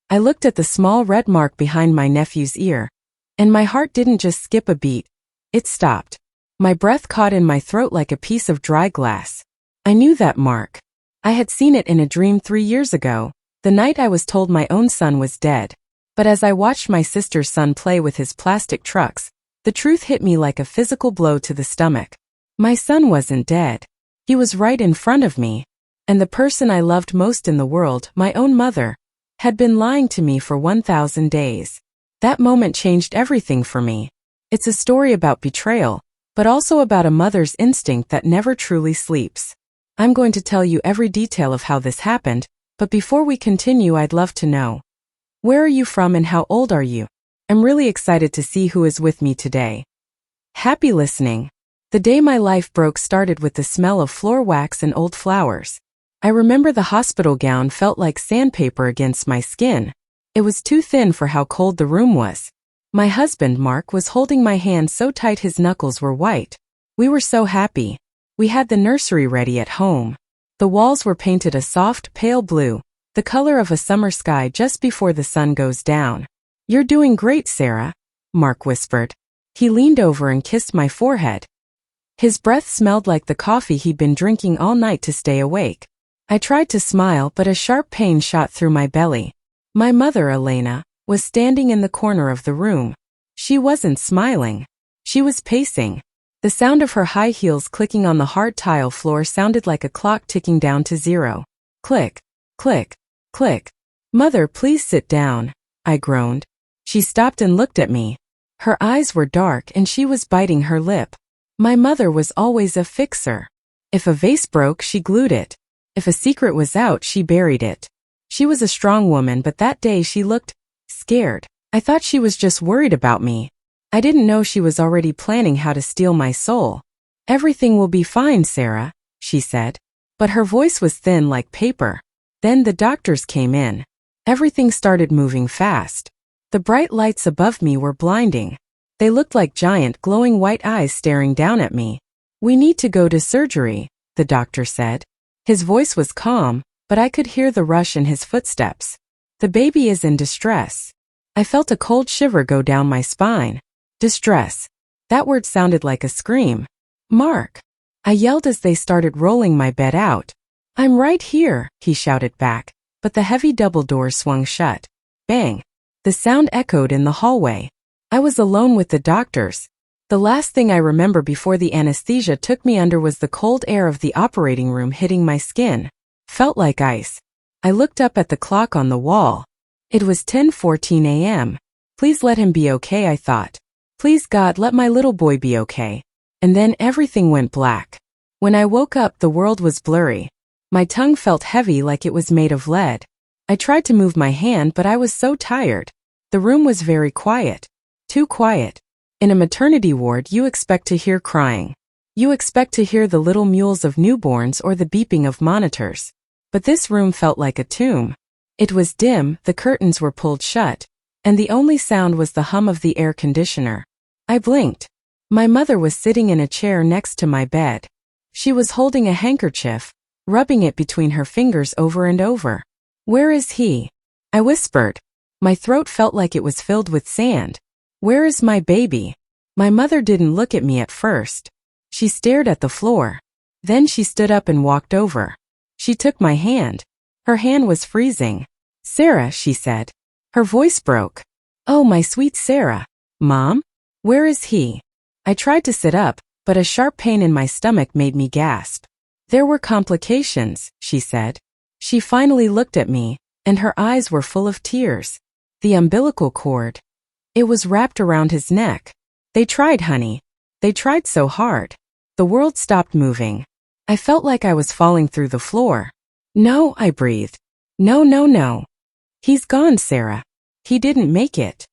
I looked at the small red mark behind my nephew's ear, and my heart didn't just skip a beat. It stopped. My breath caught in my throat like a piece of dry glass. I knew that mark. I had seen it in a dream 3 years ago, the night I was told my own son was dead. But as I watched my sister's son play with his plastic trucks, the truth hit me like a physical blow to the stomach. My son wasn't dead. He was right in front of me. And the person I loved most in the world, my own mother, had been lying to me for 1,000 days. That moment changed everything for me. It's a story about betrayal, but also about a mother's instinct that never truly sleeps. I'm going to tell you every detail of how this happened, but before we continue, I'd love to know, where are you from and how old are you? I'm really excited to see who is with me today. Happy listening. The day my life broke started with the smell of floor wax and old flowers. I remember the hospital gown felt like sandpaper against my skin. It was too thin for how cold the room was. My husband, Mark, was holding my hand so tight his knuckles were white. We were so happy. We had the nursery ready at home. The walls were painted a soft, pale blue, the color of a summer sky just before the sun goes down. "You're doing great, Sarah," Mark whispered. He leaned over and kissed my forehead. His breath smelled like the coffee he'd been drinking all night to stay awake. I tried to smile, but a sharp pain shot through my belly. My mother, Elena, was standing in the corner of the room. She wasn't smiling. She was pacing. The sound of her high heels clicking on the hard tile floor sounded like a clock ticking down to 0. Click, click, click. "Mother, please sit down," I groaned. She stopped and looked at me. Her eyes were dark and she was biting her lip. My mother was always a fixer. If a vase broke, she glued it. If a secret was out, she buried it. She was a strong woman, but that day she looked scared. I thought she was just worried about me. I didn't know she was already planning how to steal my soul. "Everything will be fine, Sarah," she said. But her voice was thin like paper. Then the doctors came in. Everything started moving fast. The bright lights above me were blinding. They looked like giant, glowing white eyes staring down at me. "We need to go to surgery," the doctor said. His voice was calm, but I could hear the rush in his footsteps. "The baby is in distress." I felt a cold shiver go down my spine. Distress. That word sounded like a scream. "Mark!" I yelled as they started rolling my bed out. "I'm right here," he shouted back, but the heavy double doors swung shut. Bang! The sound echoed in the hallway. I was alone with the doctors. The last thing I remember before the anesthesia took me under was the cold air of the operating room hitting my skin. Felt like ice. I looked up at the clock on the wall. It was 10:14 a.m. Please let him be okay, I thought. Please God, let my little boy be okay. And then everything went black. When I woke up, the world was blurry. My tongue felt heavy like it was made of lead. I tried to move my hand, but I was so tired. The room was very quiet. Too quiet. In a maternity ward, you expect to hear crying. You expect to hear the little mewls of newborns or the beeping of monitors. But this room felt like a tomb. It was dim, the curtains were pulled shut, and the only sound was the hum of the air conditioner. I blinked. My mother was sitting in a chair next to my bed. She was holding a handkerchief, rubbing it between her fingers over and over. "Where is he?" I whispered. My throat felt like it was filled with sand. "Where is my baby?" My mother didn't look at me at first. She stared at the floor. Then she stood up and walked over. She took my hand. Her hand was freezing. "Sarah," she said. Her voice broke. "Oh, my sweet Sarah." "Mom? Where is he?" I tried to sit up, but a sharp pain in my stomach made me gasp. "There were complications," she said. She finally looked at me, and her eyes were full of tears. The umbilical cord. It was wrapped around his neck. "They tried, honey. They tried so hard." The world stopped moving. I felt like I was falling through the floor. "No," I breathed. "No, no, no. He's gone, Sarah. He didn't make it."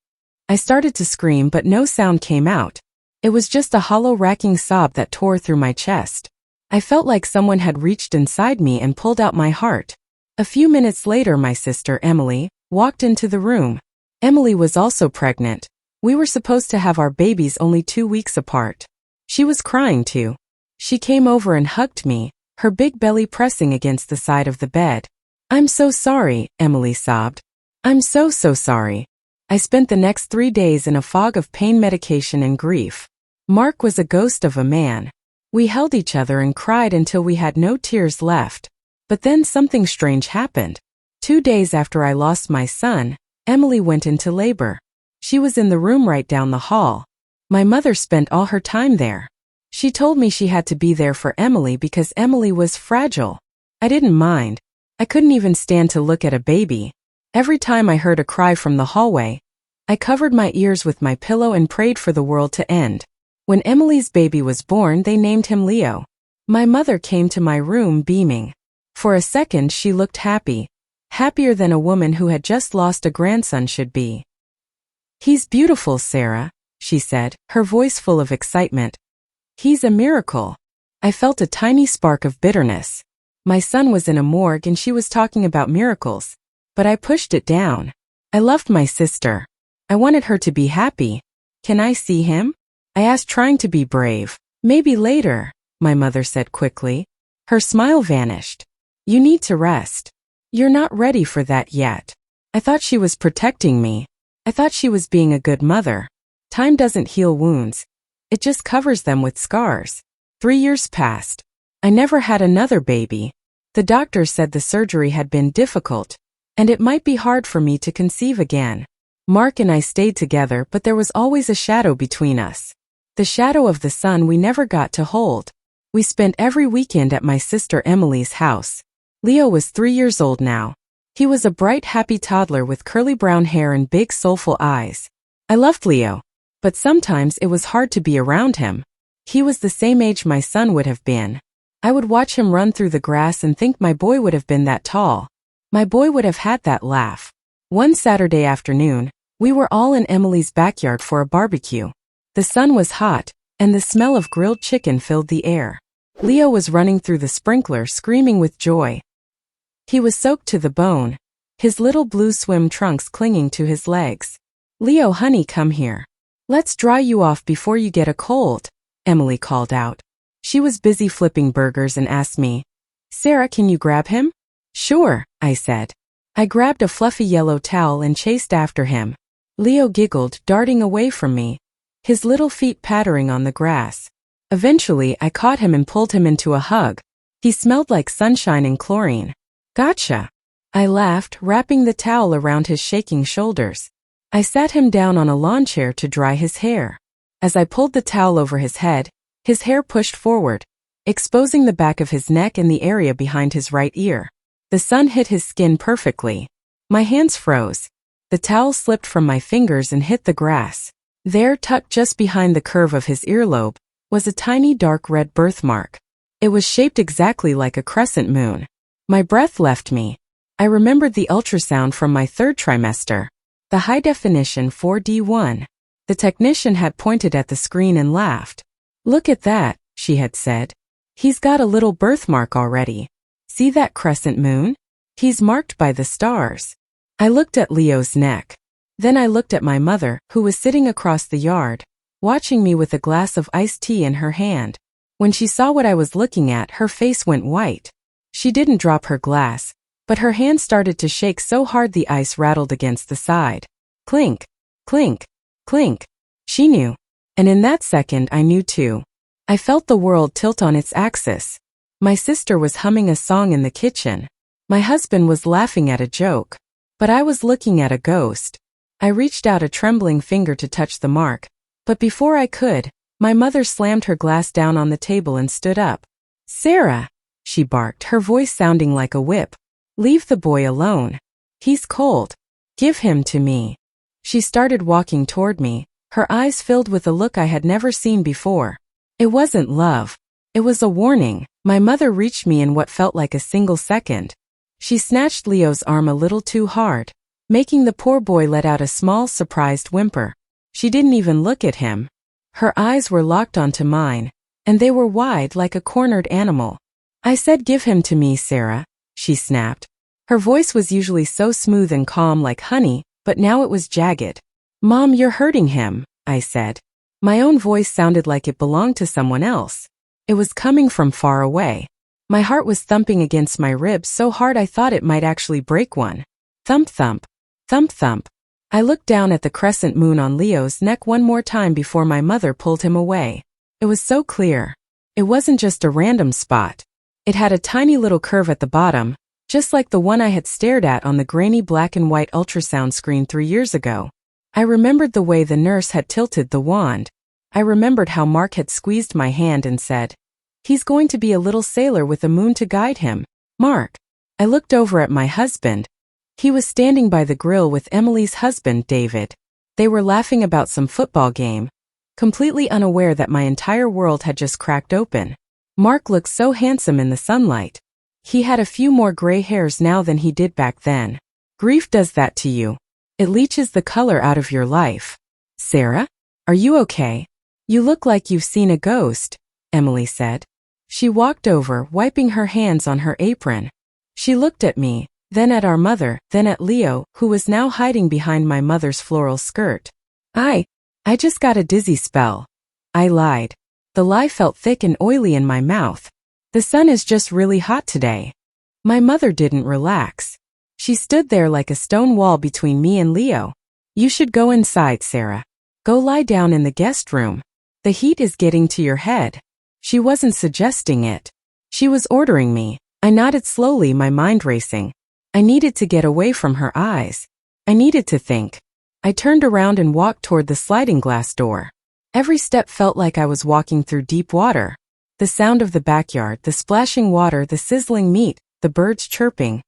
I started to scream, but no sound came out. It was just a hollow, racking sob that tore through my chest. I felt like someone had reached inside me and pulled out my heart. A few minutes later, my sister, Emily, walked into the room. Emily was also pregnant. We were supposed to have our babies only 2 weeks apart. She was crying too. She came over and hugged me, her big belly pressing against the side of the bed. "I'm so sorry," Emily sobbed. I'm so sorry. I spent the next 3 days in a fog of pain medication and grief. Mark was a ghost of a man. We held each other and cried until we had no tears left. But then something strange happened. 2 days after I lost my son, Emily went into labor. She was in the room right down the hall. My mother spent all her time there. She told me she had to be there for Emily because Emily was fragile. I didn't mind. I couldn't even stand to look at a baby. Every time I heard a cry from the hallway, I covered my ears with my pillow and prayed for the world to end. When Emily's baby was born, they named him Leo. My mother came to my room beaming. For a second she looked happy, happier than a woman who had just lost a grandson should be. "He's beautiful, Sarah," she said, her voice full of excitement. "He's a miracle." I felt a tiny spark of bitterness. My son was in a morgue and she was talking about miracles. But I pushed it down. I loved my sister. I wanted her to be happy. "Can I see him?" I asked, trying to be brave. "Maybe later," my mother said quickly. Her smile vanished. "You need to rest. You're not ready for that yet." I thought she was protecting me. I thought she was being a good mother. Time doesn't heal wounds. It just covers them with scars. 3 years passed. I never had another baby. The doctor said the surgery had been difficult, and it might be hard for me to conceive again. Mark and I stayed together, but there was always a shadow between us. The shadow of the son we never got to hold. We spent every weekend at my sister Emily's house. Leo was 3 years old now. He was a bright, happy toddler with curly brown hair and big, soulful eyes. I loved Leo, but sometimes it was hard to be around him. He was the same age my son would have been. I would watch him run through the grass and think my boy would have been that tall. My boy would have had that laugh. One Saturday afternoon, we were all in Emily's backyard for a barbecue. The sun was hot, and the smell of grilled chicken filled the air. Leo was running through the sprinkler, screaming with joy. He was soaked to the bone, his little blue swim trunks clinging to his legs. "Leo, honey, come here. Let's dry you off before you get a cold," Emily called out. She was busy flipping burgers and asked me, "Sarah, can you grab him?" "Sure," I said. I grabbed a fluffy yellow towel and chased after him. Leo giggled, darting away from me, his little feet pattering on the grass. Eventually, I caught him and pulled him into a hug. He smelled like sunshine and chlorine. "Gotcha," I laughed, wrapping the towel around his shaking shoulders. I sat him down on a lawn chair to dry his hair. As I pulled the towel over his head, his hair pushed forward, exposing the back of his neck and the area behind his right ear. The sun hit his skin perfectly. My hands froze. The towel slipped from my fingers and hit the grass. There, tucked just behind the curve of his earlobe, was a tiny dark red birthmark. It was shaped exactly like a crescent moon. My breath left me. I remembered the ultrasound from my 3rd trimester, the high-definition 4D one. The technician had pointed at the screen and laughed. "Look at that," she had said. "He's got a little birthmark already. See that crescent moon? He's marked by the stars." I looked at Leo's neck. Then I looked at my mother, who was sitting across the yard, watching me with a glass of iced tea in her hand. When she saw what I was looking at, her face went white. She didn't drop her glass, but her hand started to shake so hard the ice rattled against the side. Clink, clink, clink. She knew. And in that second I knew too. I felt the world tilt on its axis. My sister was humming a song in the kitchen. My husband was laughing at a joke. But I was looking at a ghost. I reached out a trembling finger to touch the mark, but before I could, my mother slammed her glass down on the table and stood up. "Sarah," she barked, her voice sounding like a whip. "Leave the boy alone. He's cold. Give him to me." She started walking toward me, her eyes filled with a look I had never seen before. It wasn't love. It was a warning. My mother reached me in what felt like a single second. She snatched Leo's arm a little too hard, making the poor boy let out a small, surprised whimper. She didn't even look at him. Her eyes were locked onto mine, and they were wide like a cornered animal. "I said give him to me, Sarah," she snapped. Her voice was usually so smooth and calm like honey, but now it was jagged. "Mom, you're hurting him," I said. My own voice sounded like it belonged to someone else. It was coming from far away. My heart was thumping against my ribs so hard I thought it might actually break one. Thump thump. Thump thump. I looked down at the crescent moon on Leo's neck one more time before my mother pulled him away. It was so clear. It wasn't just a random spot. It had a tiny little curve at the bottom, just like the one I had stared at on the grainy black and white ultrasound screen 3 years ago. I remembered the way the nurse had tilted the wand. I remembered how Mark had squeezed my hand and said, "He's going to be a little sailor with a moon to guide him." Mark. I looked over at my husband. He was standing by the grill with Emily's husband, David. They were laughing about some football game, completely unaware that my entire world had just cracked open. Mark looked so handsome in the sunlight. He had a few more gray hairs now than he did back then. Grief does that to you. It leaches the color out of your life. "Sarah? Are you okay? You look like you've seen a ghost," Emily said. She walked over, wiping her hands on her apron. She looked at me, then at our mother, then at Leo, who was now hiding behind my mother's floral skirt. I just got a dizzy spell," I lied. The lie felt thick and oily in my mouth. "The sun is just really hot today." My mother didn't relax. She stood there like a stone wall between me and Leo. "You should go inside, Sarah. Go lie down in the guest room. The heat is getting to your head." She wasn't suggesting it. She was ordering me. I nodded slowly, my mind racing. I needed to get away from her eyes. I needed to think. I turned around and walked toward the sliding glass door. Every step felt like I was walking through deep water. The sound of the backyard, the splashing water, the sizzling meat, the birds chirping.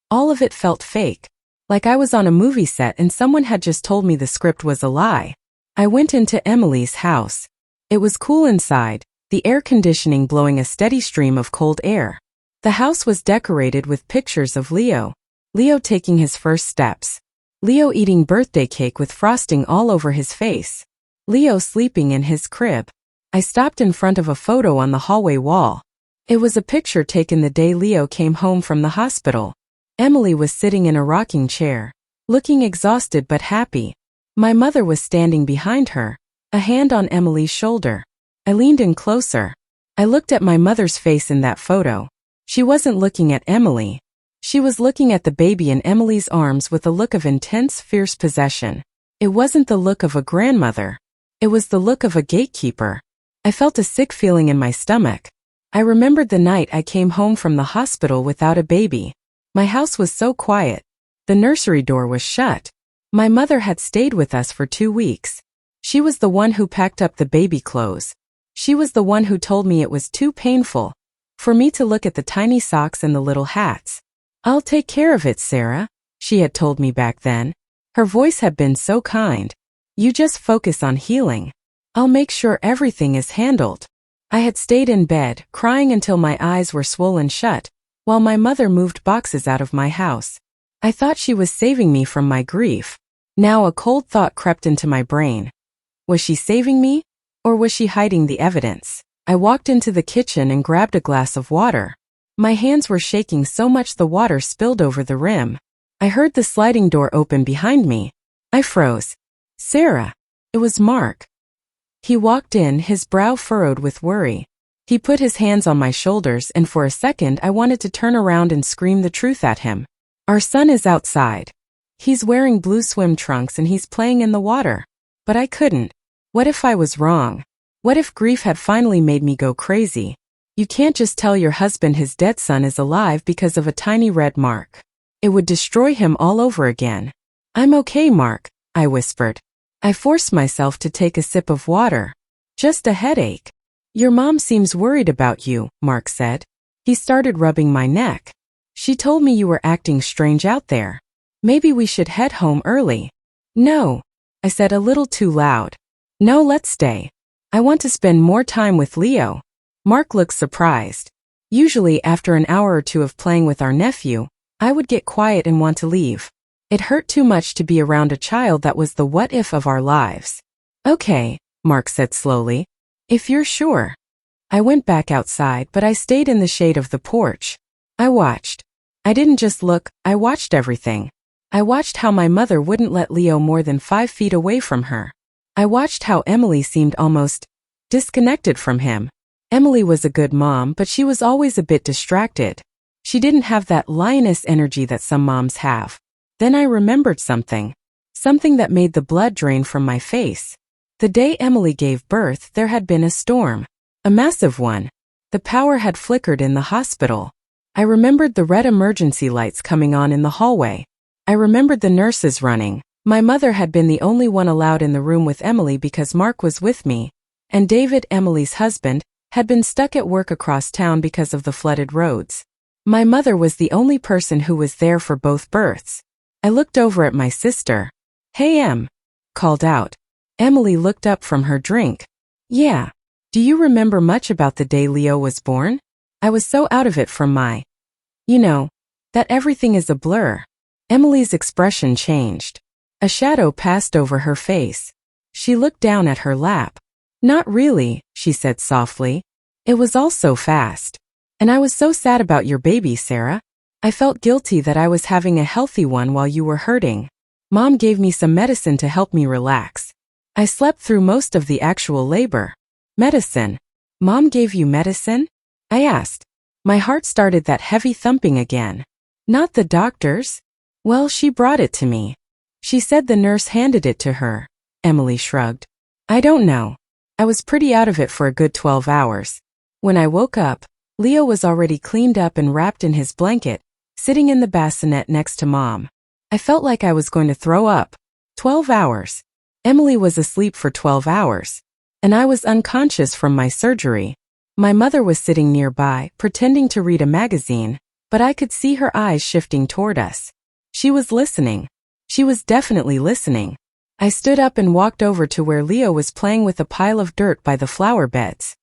All of it felt fake. Like I was on a movie set and someone had just told me the script was a lie. I went into Emily's house. It was cool inside, the air conditioning blowing a steady stream of cold air. The house was decorated with pictures of Leo. Leo taking his first steps. Leo eating birthday cake with frosting all over his face. Leo sleeping in his crib. I stopped in front of a photo on the hallway wall. It was a picture taken the day Leo came home from the hospital. Emily was sitting in a rocking chair, looking exhausted but happy. My mother was standing behind her, a hand on Emily's shoulder. I leaned in closer. I looked at my mother's face in that photo. She wasn't looking at Emily. She was looking at the baby in Emily's arms with a look of intense, fierce possession. It wasn't the look of a grandmother. It was the look of a gatekeeper. I felt a sick feeling in my stomach. I remembered the night I came home from the hospital without a baby. My house was so quiet. The nursery door was shut. My mother had stayed with us for 2 weeks. She was the one who packed up the baby clothes. She was the one who told me it was too painful for me to look at the tiny socks and the little hats. "I'll take care of it, Sarah," she had told me back then. Her voice had been so kind. "You just focus on healing. I'll make sure everything is handled." I had stayed in bed, crying until my eyes were swollen shut, while my mother moved boxes out of my house. I thought she was saving me from my grief. Now a cold thought crept into my brain. Was she saving me? Or was she hiding the evidence? I walked into the kitchen and grabbed a glass of water. My hands were shaking so much the water spilled over the rim. I heard the sliding door open behind me. I froze. "Sarah." It was Mark. He walked in, his brow furrowed with worry. He put his hands on my shoulders and for a second I wanted to turn around and scream the truth at him. "Our son is outside. He's wearing blue swim trunks and he's playing in the water." But I couldn't. What if I was wrong? What if grief had finally made me go crazy? You can't just tell your husband his dead son is alive because of a tiny red mark. It would destroy him all over again. "I'm okay, Mark," I whispered. I forced myself to take a sip of water. "Just a headache." "Your mom seems worried about you," Mark said. He started rubbing my neck. "She told me you were acting strange out there. Maybe we should head home early." "No," I said a little too loud. "No, let's stay. I want to spend more time with Leo." Mark looked surprised. Usually after an hour or two of playing with our nephew, I would get quiet and want to leave. It hurt too much to be around a child that was the what if of our lives. "Okay," Mark said slowly. "If you're sure." I went back outside, but I stayed in the shade of the porch. I watched. I didn't just look, I watched everything. I watched how my mother wouldn't let Leo more than 5 feet away from her. I watched how Emily seemed almost disconnected from him. Emily was a good mom, but she was always a bit distracted. She didn't have that lioness energy that some moms have. Then I remembered something. Something that made the blood drain from my face. The day Emily gave birth, there had been a storm. A massive one. The power had flickered in the hospital. I remembered the red emergency lights coming on in the hallway. I remembered the nurses running. My mother had been the only one allowed in the room with Emily because Mark was with me, and David, Emily's husband, had been stuck at work across town because of the flooded roads. My mother was the only person who was there for both births. I looked over at my sister. "Hey, Em," called out. Emily looked up from her drink. "Yeah. Do you remember much about the day Leo was born?" I was so out of it from that everything is a blur. Emily's expression changed. A shadow passed over her face. She looked down at her lap. "Not really," she said softly. "It was all so fast. And I was so sad about your baby, Sarah. I felt guilty that I was having a healthy one while you were hurting. Mom gave me some medicine to help me relax. I slept through most of the actual labor." "Medicine? Mom gave you medicine?" I asked. My heart started that heavy thumping again. "Not the doctor's?" "Well, she brought it to me. She said the nurse handed it to her." Emily shrugged. "I don't know. I was pretty out of it for a good 12 hours. When I woke up, Leo was already cleaned up and wrapped in his blanket, sitting in the bassinet next to Mom. I felt like I was going to throw up. 12 hours. Emily was asleep for 12 hours. And I was unconscious from my surgery. My mother was sitting nearby, pretending to read a magazine, but I could see her eyes shifting toward us. She was listening. She was definitely listening. I stood up and walked over to where Leo was playing with a pile of dirt by the flower beds.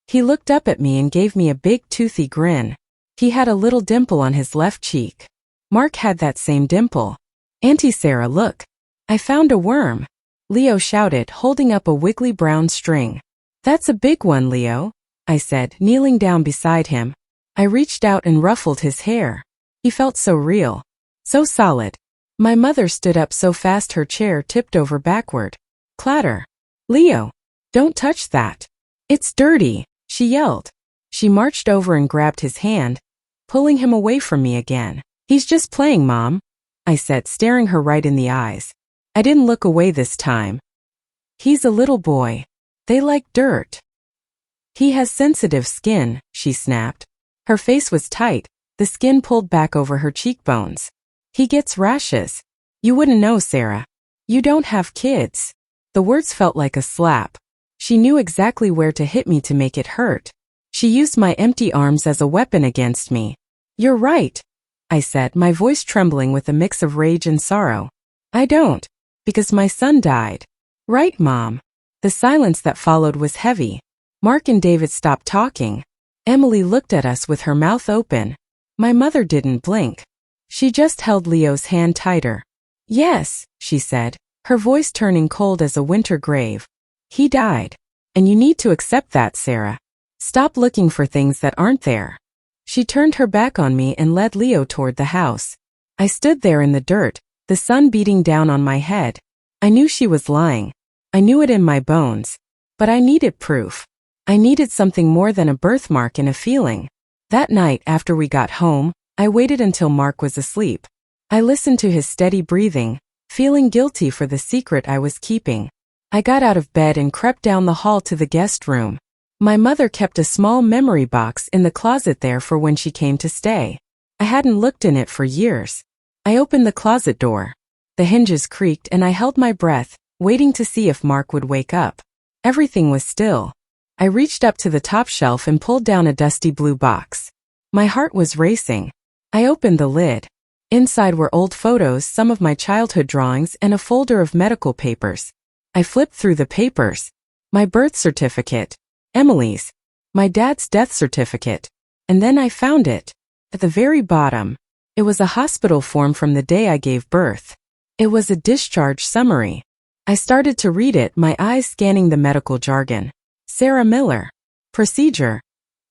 He looked up at me and gave me a big toothy grin. He had a little dimple on his left cheek. Mark had that same dimple. "Auntie Sarah, look. I found a worm," Leo shouted, holding up a wiggly brown string. "That's a big one, Leo," I said, kneeling down beside him. I reached out and ruffled his hair. He felt so real. So solid. My mother stood up so fast her chair tipped over backward. Clatter. "Leo, don't touch that. It's dirty," she yelled. She marched over and grabbed his hand, pulling him away from me again. "He's just playing, Mom," I said, staring her right in the eyes. I didn't look away this time. "He's a little boy. They like dirt." "He has sensitive skin," she snapped. Her face was tight, the skin pulled back over her cheekbones. "He gets rashes. You wouldn't know, Sarah. You don't have kids." The words felt like a slap. She knew exactly where to hit me to make it hurt. She used my empty arms as a weapon against me. "You're right," I said, my voice trembling with a mix of rage and sorrow. "I don't. Because my son died." "Right, Mom." The silence that followed was heavy. Mark and David stopped talking. Emily looked at us with her mouth open. My mother didn't blink. She just held Leo's hand tighter. "Yes," she said, her voice turning cold as a winter grave. "He died. And you need to accept that, Sarah. Stop looking for things that aren't there." She turned her back on me and led Leo toward the house. I stood there in the dirt, the sun beating down on my head. I knew she was lying. I knew it in my bones. But I needed proof. I needed something more than a birthmark and a feeling. That night after we got home, I waited until Mark was asleep. I listened to his steady breathing, feeling guilty for the secret I was keeping. I got out of bed and crept down the hall to the guest room. My mother kept a small memory box in the closet there for when she came to stay. I hadn't looked in it for years. I opened the closet door. The hinges creaked and I held my breath, waiting to see if Mark would wake up. Everything was still. I reached up to the top shelf and pulled down a dusty blue box. My heart was racing. I opened the lid. Inside were old photos, some of my childhood drawings, and a folder of medical papers. I flipped through the papers. My birth certificate. Emily's. My dad's death certificate. And then I found it. At the very bottom. It was a hospital form from the day I gave birth. It was a discharge summary. I started to read it, my eyes scanning the medical jargon. Sarah Miller. Procedure.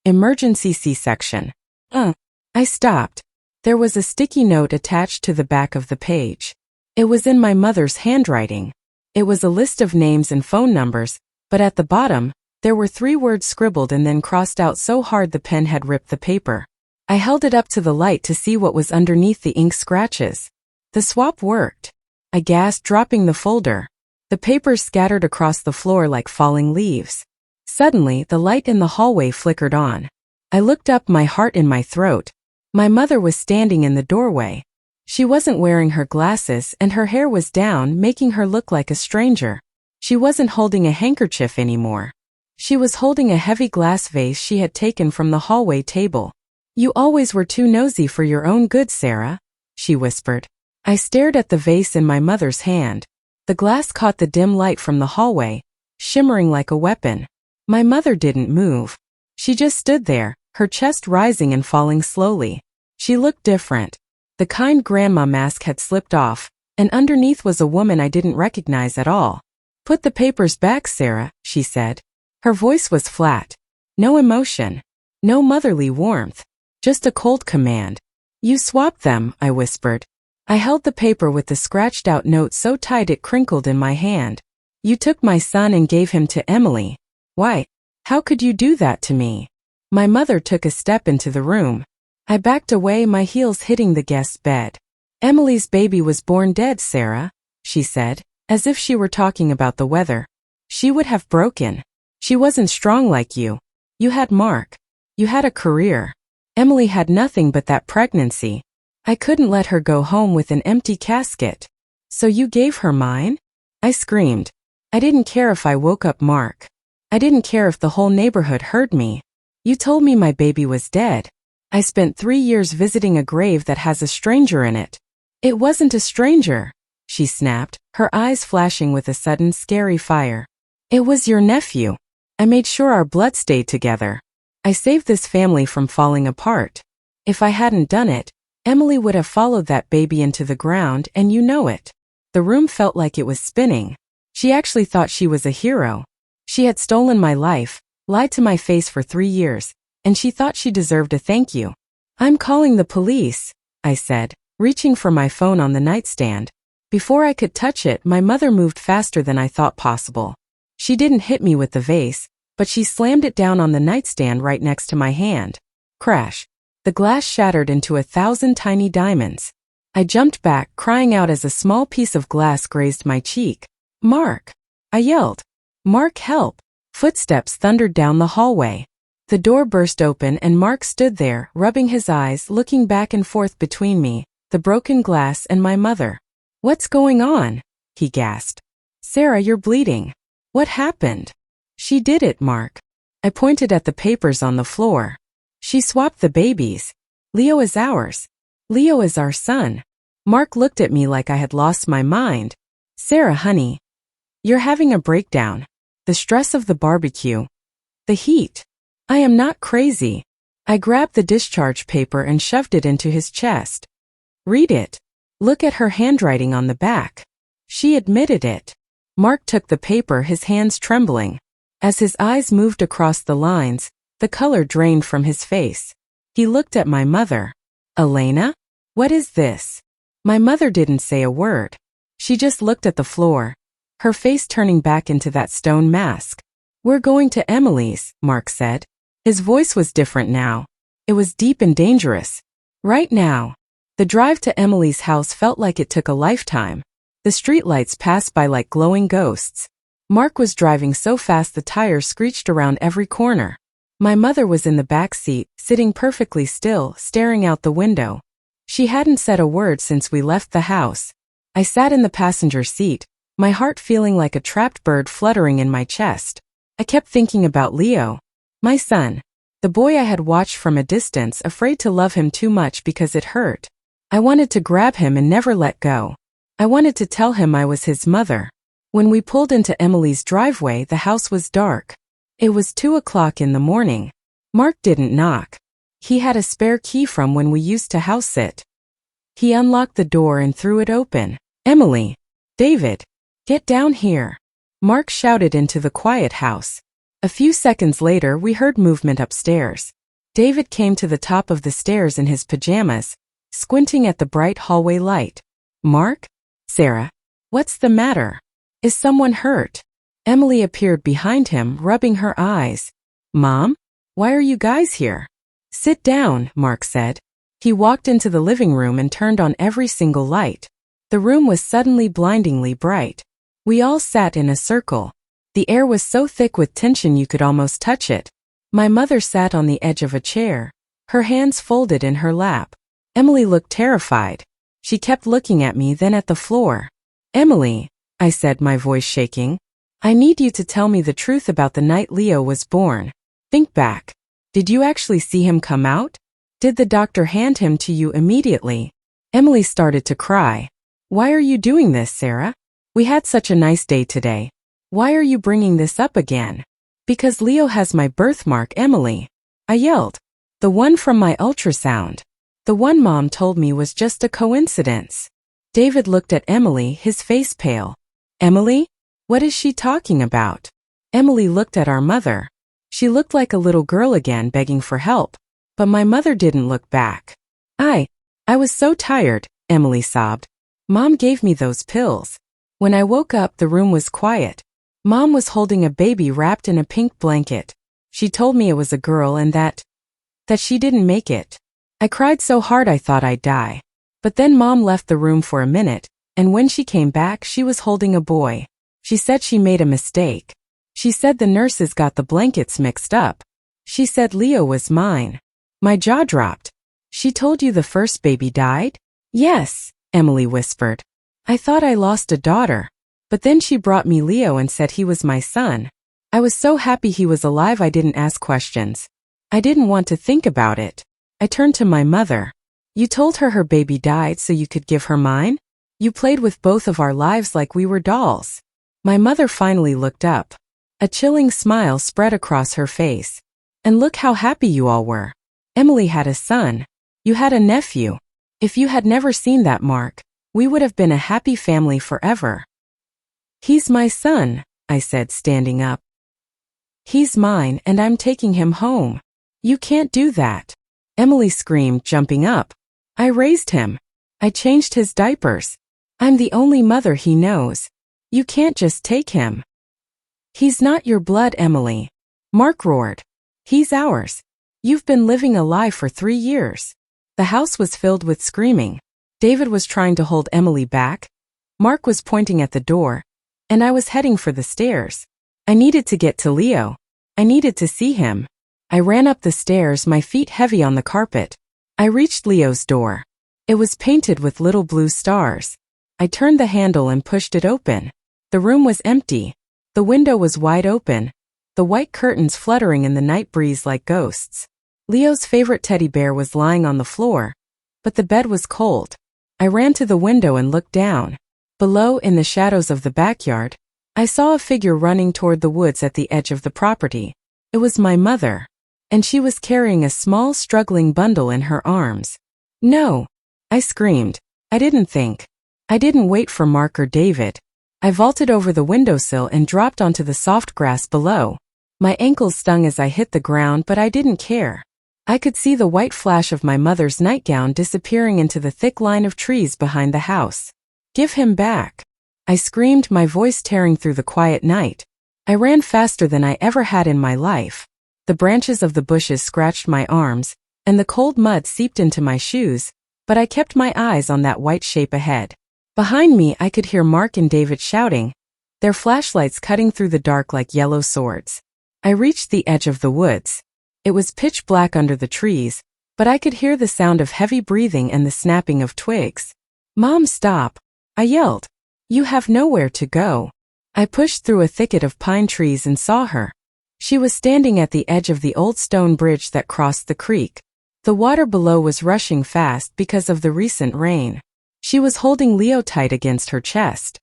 Emergency C-section. I stopped. There was a sticky note attached to the back of the page. It was in my mother's handwriting. It was a list of names and phone numbers, but at the bottom, there were 3 words scribbled and then crossed out so hard the pen had ripped the paper. I held it up to the light to see what was underneath the ink scratches. The swap worked. I gasped, dropping the folder. The papers scattered across the floor like falling leaves. Suddenly, the light in the hallway flickered on. I looked up, my heart in my throat. My mother was standing in the doorway. She wasn't wearing her glasses and her hair was down, making her look like a stranger. She wasn't holding a handkerchief anymore. She was holding a heavy glass vase she had taken from the hallway table. "You always were too nosy for your own good, Sarah," she whispered. I stared at the vase in my mother's hand. The glass caught the dim light from the hallway, shimmering like a weapon. My mother didn't move. She just stood there, her chest rising and falling slowly. She looked different. The kind grandma mask had slipped off, and underneath was a woman I didn't recognize at all. "Put the papers back, Sarah," she said. Her voice was flat. No emotion. No motherly warmth. Just a cold command. "You swapped them," I whispered. I held the paper with the scratched-out note so tight it crinkled in my hand. "You took my son and gave him to Emily. Why? How could you do that to me?" My mother took a step into the room. I backed away, my heels hitting the guest bed. "Emily's baby was born dead, Sarah," she said, as if she were talking about the weather. "She would have broken. She wasn't strong like you. You had Mark. You had a career. Emily had nothing but that pregnancy. I couldn't let her go home with an empty casket. So you gave her mine?" I screamed. I didn't care if I woke up Mark. I didn't care if the whole neighborhood heard me. "You told me my baby was dead. I spent 3 years visiting a grave that has a stranger in it." "It wasn't a stranger," she snapped, her eyes flashing with a sudden scary fire. "It was your nephew. I made sure our blood stayed together. I saved this family from falling apart. If I hadn't done it, Emily would have followed that baby into the ground, and you know it." The room felt like it was spinning. She actually thought she was a hero. She had stolen my life, lied to my face for 3 years, and she thought she deserved a thank you. "I'm calling the police," I said, reaching for my phone on the nightstand. Before I could touch it, my mother moved faster than I thought possible. She didn't hit me with the vase, but she slammed it down on the nightstand right next to my hand. Crash. The glass shattered into 1,000 tiny diamonds. I jumped back, crying out as a small piece of glass grazed my cheek. "Mark!" I yelled. "Mark, help!" Footsteps thundered down the hallway. The door burst open and Mark stood there, rubbing his eyes, looking back and forth between me, the broken glass, and my mother. "What's going on?" he gasped. "Sarah, you're bleeding. What happened?" "She did it, Mark." I pointed at the papers on the floor. "She swapped the babies. Leo is ours. Leo is our son." Mark looked at me like I had lost my mind. "Sarah, honey, you're having a breakdown. The stress of the barbecue. The heat. I am not crazy." I grabbed the discharge paper and shoved it into his chest. "Read it. Look at her handwriting on the back. She admitted it." Mark took the paper, his hands trembling. As his eyes moved across the lines, the color drained from his face. He looked at my mother. "Elena? What is this?" My mother didn't say a word. She just looked at the floor, her face turning back into that stone mask. "We're going to Emily's," Mark said. His voice was different now. It was deep and dangerous. "Right now." The drive to Emily's house felt like it took a lifetime. The streetlights passed by like glowing ghosts. Mark was driving so fast the tires screeched around every corner. My mother was in the back seat, sitting perfectly still, staring out the window. She hadn't said a word since we left the house. I sat in the passenger seat, my heart feeling like a trapped bird fluttering in my chest. I kept thinking about Leo, my son, the boy I had watched from a distance, afraid to love him too much because it hurt. I wanted to grab him and never let go. I wanted to tell him I was his mother. When we pulled into Emily's driveway, the house was dark. It was 2 o'clock in the morning. Mark didn't knock. He had a spare key from when we used to house sit. He unlocked the door and threw it open. "Emily! David! Get down here!" Mark shouted into the quiet house. A few seconds later, we heard movement upstairs. David came to the top of the stairs in his pajamas, squinting at the bright hallway light. "Mark? Sarah? What's the matter? Is someone hurt?" Emily appeared behind him, rubbing her eyes. "Mom? Why are you guys here?" "Sit down," Mark said. He walked into the living room and turned on every single light. The room was suddenly blindingly bright. We all sat in a circle. The air was so thick with tension you could almost touch it. My mother sat on the edge of a chair, her hands folded in her lap. Emily looked terrified. She kept looking at me, then at the floor. "Emily," I said, my voice shaking, "I need you to tell me the truth about the night Leo was born. Think back. Did you actually see him come out? Did the doctor hand him to you immediately?" Emily started to cry. "Why are you doing this, Sarah? We had such a nice day today. Why are you bringing this up again?" "Because Leo has my birthmark, Emily," I yelled. "The one from my ultrasound. The one Mom told me was just a coincidence." David looked at Emily, his face pale. "Emily? What is she talking about?" Emily looked at our mother. She looked like a little girl again, begging for help. But my mother didn't look back. I was so tired," Emily sobbed. "Mom gave me those pills. When I woke up, the room was quiet. Mom was holding a baby wrapped in a pink blanket. She told me it was a girl and that she didn't make it. I cried so hard I thought I'd die. But then Mom left the room for a minute, and when she came back, she was holding a boy. She said she made a mistake. She said the nurses got the blankets mixed up. She said Leo was mine." My jaw dropped. "She told you the first baby died?" "Yes," Emily whispered. "I thought I lost a daughter. But then she brought me Leo and said he was my son. I was so happy he was alive I didn't ask questions. I didn't want to think about it." I turned to my mother. "You told her baby died so you could give her mine? You played with both of our lives like we were dolls." My mother finally looked up. A chilling smile spread across her face. "And look how happy you all were. Emily had a son. You had a nephew. If you had never seen that mark, we would have been a happy family forever." "He's my son," I said, standing up. "He's mine and I'm taking him home." "You can't do that," Emily screamed, jumping up. "I raised him. I changed his diapers. I'm the only mother he knows. You can't just take him." "He's not your blood, Emily," Mark roared. "He's ours. You've been living a lie for 3 years." The house was filled with screaming. David was trying to hold Emily back. Mark was pointing at the door, and I was heading for the stairs. I needed to get to Leo. I needed to see him. I ran up the stairs, my feet heavy on the carpet. I reached Leo's door. It was painted with little blue stars. I turned the handle and pushed it open. The room was empty. The window was wide open, the white curtains fluttering in the night breeze like ghosts. Leo's favorite teddy bear was lying on the floor, but the bed was cold. I ran to the window and looked down. Below, in the shadows of the backyard, I saw a figure running toward the woods at the edge of the property. It was my mother, and she was carrying a small, struggling bundle in her arms. "No!" I screamed. I didn't think. I didn't wait for Mark or David. I vaulted over the windowsill and dropped onto the soft grass below. My ankles stung as I hit the ground, but I didn't care. I could see the white flash of my mother's nightgown disappearing into the thick line of trees behind the house. "Give him back!" I screamed, my voice tearing through the quiet night. I ran faster than I ever had in my life. The branches of the bushes scratched my arms, and the cold mud seeped into my shoes, but I kept my eyes on that white shape ahead. Behind me, I could hear Mark and David shouting, their flashlights cutting through the dark like yellow swords. I reached the edge of the woods. It was pitch black under the trees, but I could hear the sound of heavy breathing and the snapping of twigs. "Mom, stop!" I yelled. "You have nowhere to go." I pushed through a thicket of pine trees and saw her. She was standing at the edge of the old stone bridge that crossed the creek. The water below was rushing fast because of the recent rain. She was holding Leo tight against her chest.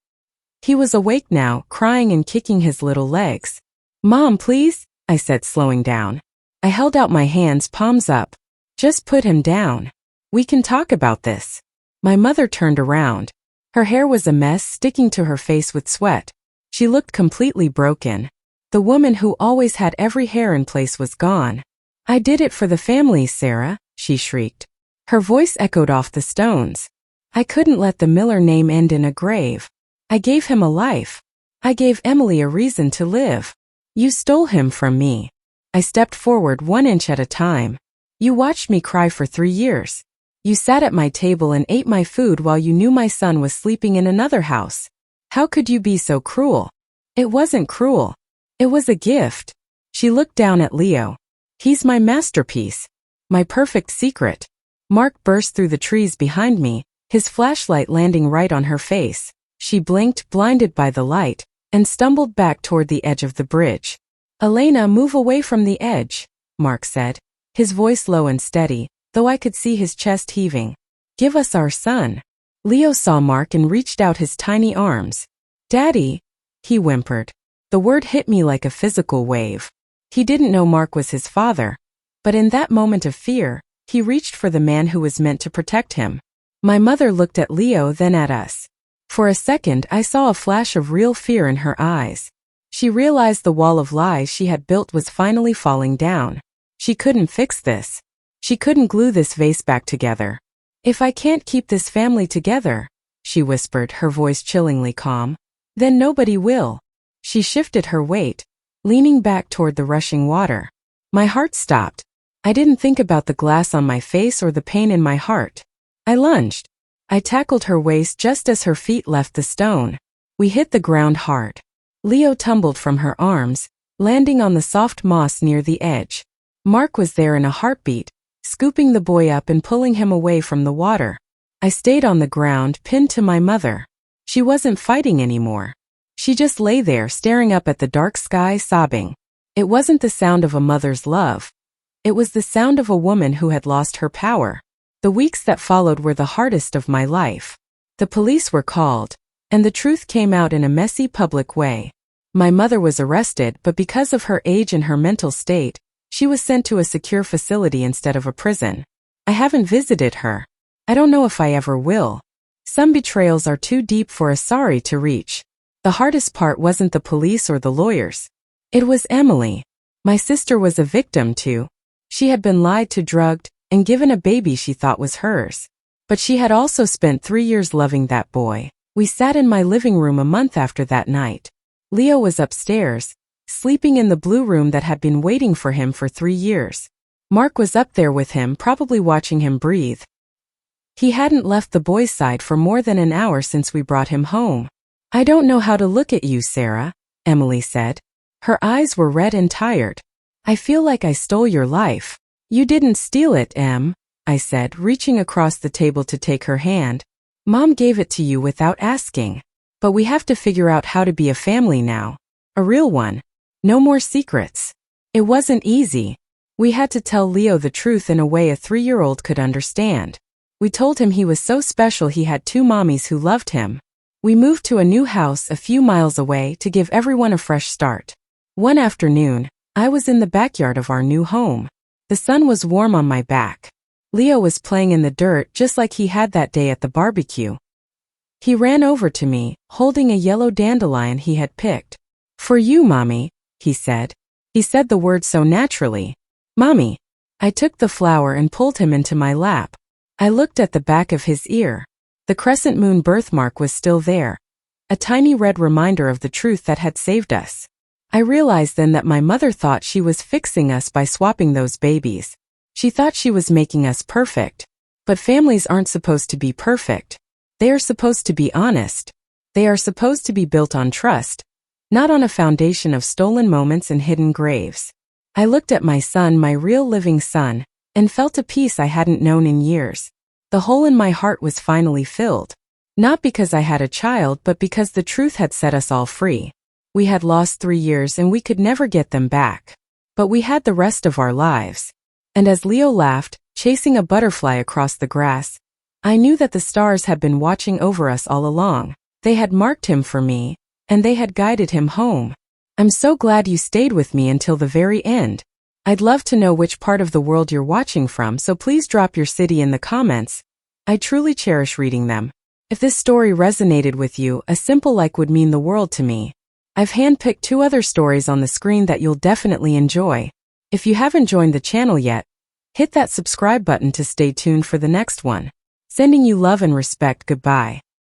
He was awake now, crying and kicking his little legs. "Mom, please," I said, slowing down. I held out my hands, palms up. "Just put him down. We can talk about this." My mother turned around. Her hair was a mess, sticking to her face with sweat. She looked completely broken. The woman who always had every hair in place was gone. "I did it for the family, Sarah," she shrieked. Her voice echoed off the stones. "I couldn't let the Miller name end in a grave. I gave him a life. I gave Emily a reason to live. You stole him from me." I stepped forward 1 inch at a time. "You watched me cry for 3 years. You sat at my table and ate my food while you knew my son was sleeping in another house. How could you be so cruel? It wasn't cruel. It was a gift. She looked down at Leo. He's my masterpiece. My perfect secret. Mark burst through the trees behind me, his flashlight landing right on her face. She blinked, blinded by the light, and stumbled back toward the edge of the bridge. Elena, move away from the edge, Mark said, his voice low and steady, though I could see his chest heaving. Give us our son. Leo saw Mark and reached out his tiny arms. Daddy, he whimpered. The word hit me like a physical wave. He didn't know Mark was his father, but in that moment of fear, he reached for the man who was meant to protect him. My mother looked at Leo, then at us. For a second, I saw a flash of real fear in her eyes. She realized the wall of lies she had built was finally falling down. She couldn't fix this. She couldn't glue this vase back together. If I can't keep this family together, she whispered, her voice chillingly calm, then nobody will. She shifted her weight, leaning back toward the rushing water. My heart stopped. I didn't think about the glass on my face or the pain in my heart. I lunged. I tackled her waist just as her feet left the stone. We hit the ground hard. Leo tumbled from her arms, landing on the soft moss near the edge. Mark was there in a heartbeat, scooping the boy up and pulling him away from the water. I stayed on the ground, pinned to my mother. She wasn't fighting anymore. She just lay there staring up at the dark sky, sobbing. It wasn't the sound of a mother's love. It was the sound of a woman who had lost her power. The weeks that followed were the hardest of my life. The police were called, and the truth came out in a messy public way. My mother was arrested, but because of her age and her mental state, she was sent to a secure facility instead of a prison. I haven't visited her. I don't know if I ever will. Some betrayals are too deep for a sorry to reach. The hardest part wasn't the police or the lawyers. It was Emily. My sister was a victim too. She had been lied to, drugged, and given a baby she thought was hers. But she had also spent 3 years loving that boy. We sat in my living room a month after that night. Leo was upstairs, sleeping in the blue room that had been waiting for him for 3 years. Mark was up there with him, probably watching him breathe. He hadn't left the boy's side for more than an hour since we brought him home. I don't know how to look at you, Sarah, Emily said. Her eyes were red and tired. I feel like I stole your life. You didn't steal it, Em, I said, reaching across the table to take her hand. Mom gave it to you without asking. But we have to figure out how to be a family now. A real one. No more secrets. It wasn't easy. We had to tell Leo the truth in a way a 3-year-old could understand. We told him he was so special he had 2 mommies who loved him. We moved to a new house a few miles away to give everyone a fresh start. One afternoon, I was in the backyard of our new home. The sun was warm on my back. Leo was playing in the dirt just like he had that day at the barbecue. He ran over to me, holding a yellow dandelion he had picked. For you, Mommy, he said. He said the word so naturally. Mommy. I took the flower and pulled him into my lap. I looked at the back of his ear. The crescent moon birthmark was still there, a tiny red reminder of the truth that had saved us. I realized then that my mother thought she was fixing us by swapping those babies. She thought she was making us perfect. But families aren't supposed to be perfect. They are supposed to be honest. They are supposed to be built on trust, not on a foundation of stolen moments and hidden graves. I looked at my son, my real living son, and felt a peace I hadn't known in years. The hole in my heart was finally filled. Not because I had a child, but because the truth had set us all free. We had lost 3 years and we could never get them back. But we had the rest of our lives. And as Leo laughed, chasing a butterfly across the grass, I knew that the stars had been watching over us all along. They had marked him for me, and they had guided him home. I'm so glad you stayed with me until the very end. I'd love to know which part of the world you're watching from, so please drop your city in the comments. I truly cherish reading them. If this story resonated with you, a simple like would mean the world to me. I've handpicked 2 other stories on the screen that you'll definitely enjoy. If you haven't joined the channel yet, hit that subscribe button to stay tuned for the next one. Sending you love and respect. Goodbye.